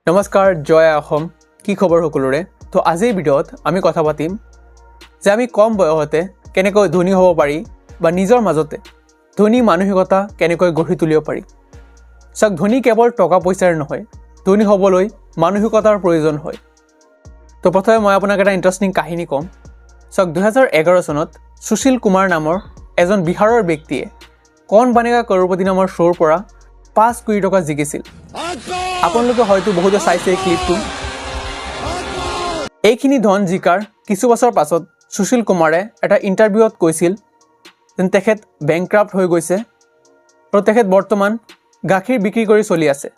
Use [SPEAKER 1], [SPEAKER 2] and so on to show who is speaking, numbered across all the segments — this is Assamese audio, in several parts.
[SPEAKER 1] নমস্কাৰ জয় অসম কি খবৰ সকলোৰে তো আজিৰ ভিডিঅ'ত আমি কথা পাতিম যে আমি কম বয়সতে কেনেকৈ ধনী হ'ব পাৰি বা নিজৰ মাজতে ধনী মানসিকতা কেনেকৈ গঢ়ি তুলিব পাৰি সক ধনী কেৱল টকা পইচাৰ নহয় ধনী হ'বলৈ মানসিকতাৰ প্ৰয়োজন হয় তো প্ৰথমে মই আপোনাক এটা ইন্টাৰেষ্টিং কাহিনী কম সক 2011 চনত সুশীল কুমাৰ নামৰ এজন বিহাৰৰ ব্যক্তিয়ে কৌন বনেগা কৰপতি নামৰ শ্ব'ৰ পৰা 5 কোটি টকা জিকিছিল আপোনালোকে হয়তো বহুতে চাইছে এই ক্লিপটো এইখিনি ধন জিকাৰ কিছু বছৰ পাছত সুশীল কুমাৰে এটা ইণ্টাৰভিউত কৈছিল যে তেখেত বেংক্ৰাফ্ট হৈ গৈছে আৰু তেখেত বৰ্তমান গাখীৰ বিক্ৰী কৰি চলি আছে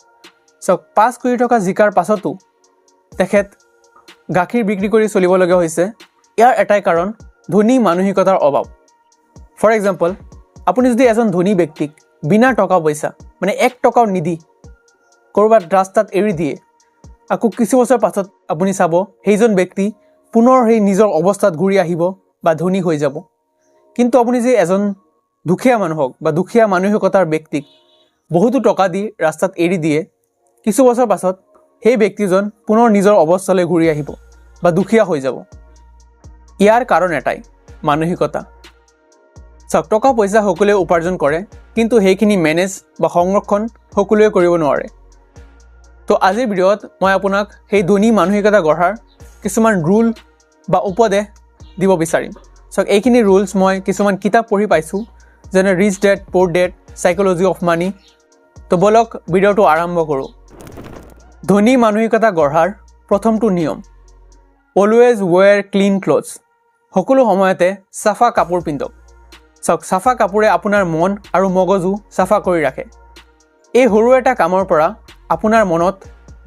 [SPEAKER 1] সক 5 কোটি টকা জিকাৰ পাছতো তেখেত গাখীৰ বিক্ৰী কৰি চলিবলগীয়া হৈছে ইয়াৰ এটাই কাৰণ ধনী মানসিকতাৰ অভাৱ ফৰ এক্সাম্পল আপুনি যদি এজন ধনী ব্যক্তিক বিনা টকা পইচা মানে 1 টকাও নিদি কৰবাত ৰাস্তাত এৰি দিয়ে আকৌ কিছু বছৰ পাছত আপুনি চাব সেইজন ব্যক্তি পুনৰ সেই নিজৰ অৱস্থাত ঘূৰি আহিব বা ধনী হৈ যাব কিন্তু আপুনি যে এজন দুখীয়া মানুহক বা দুখীয়া মানসিকতাৰ ব্যক্তিক বহুতো টকা দি ৰাস্তাত এৰি দিয়ে কিছু বছৰ পাছত সেই ব্যক্তিজন পুনৰ নিজৰ অৱস্থালৈ ঘূৰি আহিব বা দুখীয়া হৈ যাব ইয়াৰ কাৰণ এটাই মানসিকতা টকা পইচা সকলোৱে উপাৰ্জন কৰে কিন্তু সেইখিনি মেনেজ বা সংৰক্ষণ সকলোৱে কৰিব নোৱাৰে তো আজিৰ ভিডিঅ'ত মই আপোনাক সেই ধনী মানসিকতা গঢ়াৰ কিছুমান ৰুল বা উপদেশ দিব বিচাৰিম সক এইখিনি ৰুলছ মই কিছুমান কিতাপ পঢ়ি পাইছোঁ যেনে ৰিচ ডেড পুৰ ডেড সাইকোলজি অফ মানি তো বলক ভিডিঅ'টো আৰম্ভ কৰোঁ ধনী মানসিকতা গঢ়াৰ প্ৰথমটো নিয়ম অলৱেজ ৱেৰ ক্লিন ক্লথছ সকলো সময়তে চাফা কাপোৰ পিন্ধক সক চাফা কাপোৰে আপোনাৰ মন আৰু মগজু চাফা কৰি ৰাখে এই সৰু এটা কামৰ পৰা আপোনাৰ মনত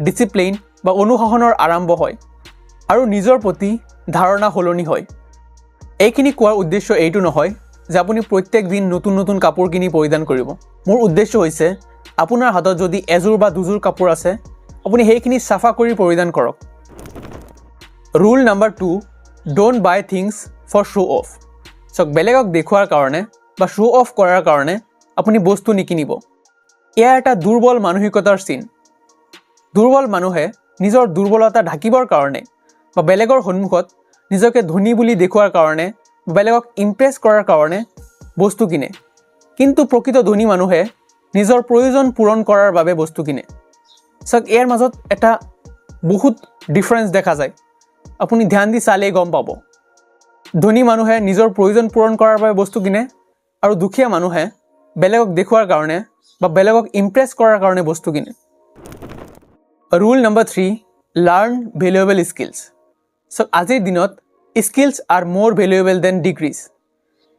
[SPEAKER 1] ডিসিপ্লিন বা অনুশাসনৰ আৰম্ভ হয় আৰু নিজৰ প্ৰতি ধাৰণা সলনি হয় এইখিনি কোৱাৰ উদ্দেশ্য এইটো নহয় যে আপুনি প্ৰত্যেক দিন নতুন নতুন কাপোৰ কিনি পৰিধান কৰিব মোৰ উদ্দেশ্য হৈছে আপোনাৰ হাতত যদি এযোৰ বা দুযোৰ কাপোৰ আছে আপুনি সেইখিনি চাফা কৰি পৰিধান কৰক rule number 2 don't buy things for show' off সক বেলেগক দেখুৱাৰ কাৰণে বা শ্ব' অফ কৰাৰ কাৰণে আপুনি বস্তু নিকিনিব এয়া এটা দুৰ্বল মানসিকতাৰ চিন দুৰ্বল মানুহে নিজৰ দুৰ্বলতা ঢাকিবৰ কাৰণে বা বেলেগৰ সন্মুখত নিজকে ধনী বুলি দেখুৱাৰ কাৰণে বেলেগক ইমপ্ৰেছ কৰাৰ কাৰণে বস্তু কিনে কিন্তু প্ৰকৃত ধনী মানুহে নিজৰ প্ৰয়োজন পূৰণ কৰাৰ বাবে বস্তু কিনে সক ইয়াৰ মাজত এটা বহুত ডিফাৰেন্স দেখা যায় আপুনি ধ্যান দি চালেই গম পাব ধনী মানুহে নিজৰ প্ৰয়োজন পূৰণ কৰাৰ বাবে বস্তু কিনে আৰু দুখীয়া মানুহে বেলেগক দেখুৱাৰ কাৰণে বা বেলেগক ইমপ্ৰেছ কৰাৰ কাৰণে বস্তু কিনে roll number 3 learn valuable skills so আজিৰ দিনত স্কিলছ আৰ মোৰ ভেলুৱেবল দেন ডিগ্ৰীজ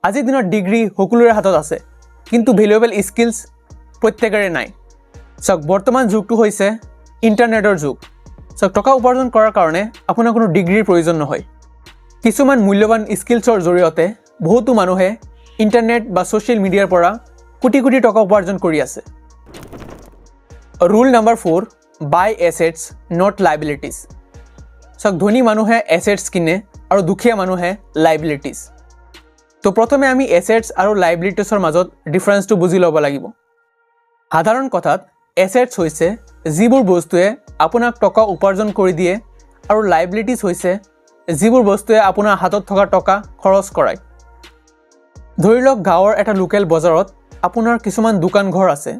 [SPEAKER 1] আজিৰ দিনত ডিগ্ৰী সকলোৰে হাতত আছে কিন্তু ভেলুৱেবল স্কিলছ প্ৰত্যেকৰে নাই সক বৰ্তমান যুগটো হৈছে ইণ্টাৰনেটৰ যুগ সক টকা উপাৰ্জন কৰাৰ কাৰণে আপোনাৰ কোনো ডিগ্ৰীৰ প্ৰয়োজন নহয় কিছুমান মূল্যৱান স্কিলছৰ জৰিয়তে বহুতো মানুহে ইণ্টাৰনেট বা ছ'চিয়েল মিডিয়াৰ পৰা কোটি কোটি টকা উপাৰ্জন কৰি আছে rule number 4 by assets not liabilities সক ধনী মানুহে এছেটছ কিনে আৰু দুখীয়া মানুহে লাইবিলিটিজ তো প্ৰথমে আমি এছেটছ আৰু লাইবিলিটিছৰ মাজত ডিফাৰেন্সটো বুজি ল'ব লাগিব সাধাৰণ কথাত এছেটছ হৈছে যিবোৰ বস্তুৱে আপোনাক টকা উপাৰ্জন কৰি দিয়ে আৰু লাইবিলিটিজ হৈছে যিবোৰ বস্তুৱে আপোনাৰ হাতত থকা টকা খৰচ কৰায় ধৰি লওক গাঁৱৰ এটা লোকেল বজাৰত আপোনাৰ কিছুমান দোকান ঘৰ আছে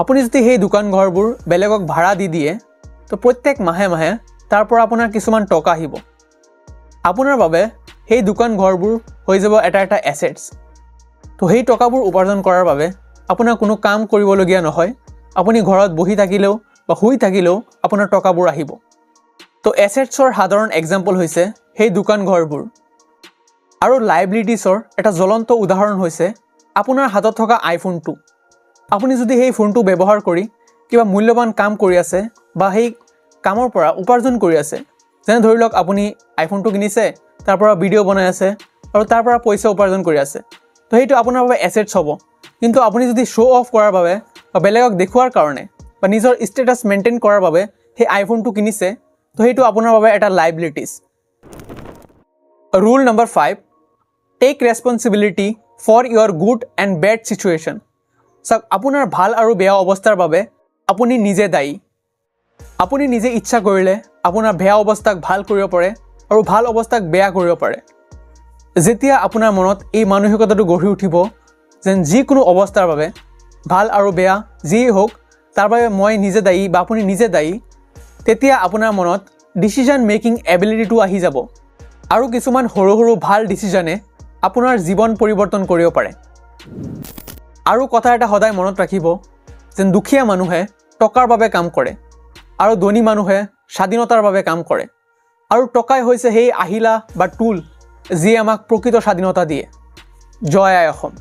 [SPEAKER 1] আপুনি যদি সেই দোকান ঘৰবোৰ বেলেগক ভাড়া দি দিয়ে তো প্ৰত্যেক মাহে মাহে তাৰ পৰা আপোনাৰ কিছুমান টকা আহিব আপোনাৰ বাবে সেই দোকান ঘৰবোৰ হৈ যাব এটা এটা এছেটছ তো সেই টকাবোৰ উপাৰ্জন কৰাৰ বাবে আপোনাৰ কোনো কাম কৰিবলগীয়া নহয় আপুনি ঘৰত বহি থাকিলেও বা শুই থাকিলেও আপোনাৰ টকাবোৰ আহিব তো এছেটছৰ সাধাৰণ এক্সাম্পল হৈছে সেই দোকান ঘৰবোৰ আৰু লাইবিলিটিছৰ এটা জ্বলন্ত উদাহৰণ হৈছে আপোনাৰ হাতত থকা আইফোনটো আপুনি যদি সেই ফোনটো ব্যৱহাৰ কৰি কিবা মূল্যৱান কাম কৰি আছে বা সেই কামৰ পৰা উপাৰ্জন কৰি আছে যেনে ধৰি লওক আপুনি আইফোনটো কিনিছে তাৰ পৰা ভিডিঅ' বনাই আছে আৰু তাৰ পৰা পইচা উপাৰ্জন কৰি আছে তো সেইটো আপোনাৰ বাবে এছেটছ হ'ব কিন্তু আপুনি যদি শ্ব' অফ কৰাৰ বাবে বা বেলেগক দেখুৱাৰ কাৰণে বা নিজৰ ষ্টেটাছ মেইনটেইন কৰাৰ বাবে সেই আইফোনটো কিনিছে তো সেইটো আপোনাৰ বাবে এটা liabilities rule number 5 take responsibility for your good and bad situation সক আপোনাৰ ভাল আৰু বেয়া অৱস্থাৰ বাবে আপুনি নিজে দায়ী আপুনি নিজে ইচ্ছা কৰিলে আপোনাৰ বেয়া অৱস্থাক ভাল কৰিব পাৰে আৰু ভাল অৱস্থাক বেয়া কৰিব পাৰে। যেতিয়া আপোনাৰ মনত এই মানসিকতাটো গঢ়ি উঠিব যেন যিকোনো অৱস্থাৰ বাবে ভাল আৰু বেয়া যিয়েই হওক তাৰ বাবে মই নিজে দায়ী বা আপুনি নিজে দায়ী, তেতিয়া আপোনাৰ মনত ডিচিজন মেকিং এবিলিটিটো আহি যাব আৰু কিছুমান সৰু সৰু ভাল ডিচিজনে আপোনাৰ জীৱন পৰিৱৰ্তন কৰিব পাৰে। আৰু কথা এটা সদায় মনত ৰাখিব যেন দুখীয়া মানুহে টকাৰ বাবে কাম কৰে আৰু ধনী মানুহে স্বাধীনতাৰ বাবে কাম কৰে, আৰু টকাই হৈছে সেই আহিলা বা টুল যিয়ে আমাক প্ৰকৃত স্বাধীনতা দিয়ে। জয় আই অসম।